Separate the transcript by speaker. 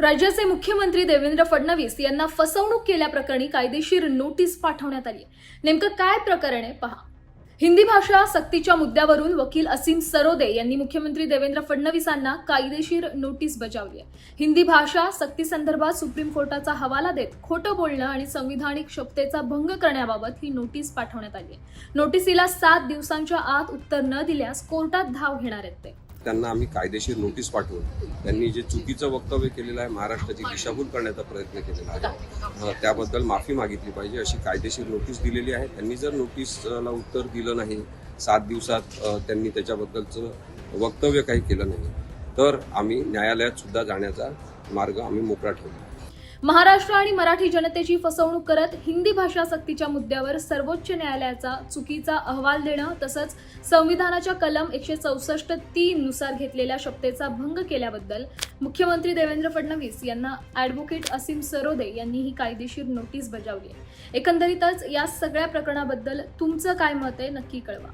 Speaker 1: राज्याचे मुख्यमंत्री देवेंद्र फडणवीस यांना फसवणूक केल्याप्रकरणी कायदेशीर नोटीस पाठवण्यात आली आहे। नेमकं काय प्रकरण आहे पहा। हिंदी भाषा सक्तीच्या मुद्द्यावरून वकील असीम सरोदे यांनी मुख्यमंत्री देवेंद्र फडणवीसांना कायदेशीर नोटीस बजावली आहे। हिंदी भाषा सक्ती संदर्भात सुप्रीम कोर्टाचा हवाला देत खोटं बोलणं आणि संविधानिक शपथेचा भंग करण्याबाबत ही नोटीस पाठवण्यात आली आहे। नोटीसीला 7 दिवसांच्या आत उत्तर न दिल्यास कोर्टात धाव घेणार आहेत ते।
Speaker 2: त्यांना आम्ही कायदेशीर नोटीस पाठवून त्यांनी जे चुकीचं वक्तव्य केलेलं आहे, महाराष्ट्राची दिशाभूल करण्याचा प्रयत्न केलेला आहे, त्याबद्दल माफी मागितली पाहिजे अशी कायदेशीर नोटीस दिलेली आहे। त्यांनी जर नोटीसला उत्तर दिलं नाही, 7 दिवसात त्यांनी त्याच्याबद्दलचं वक्तव्य काही केलं नाही, तर आम्ही न्यायालयात सुद्धा जाण्याचा मार्ग आम्ही मोकळा ठेवू।
Speaker 1: महाराष्ट्र आणि मराठी जनतेची फसवणूक करत हिंदी भाषा सक्तीच्या मुद्द्यावर सर्वोच्च न्यायालयाचा चुकीचा अहवाल देणं तसंच संविधानाच्या कलम 164(3) नुसार घेतलेल्या शपथेचा भंग केल्याबद्दल मुख्यमंत्री देवेंद्र फडणवीस यांना ॲडव्होकेट असीम सरोदे यांनी ही कायदेशीर नोटीस बजावली आहे। एकंदरीतच या सगळ्या प्रकरणाबद्दल तुमचं काय मत आहे नक्की कळवा।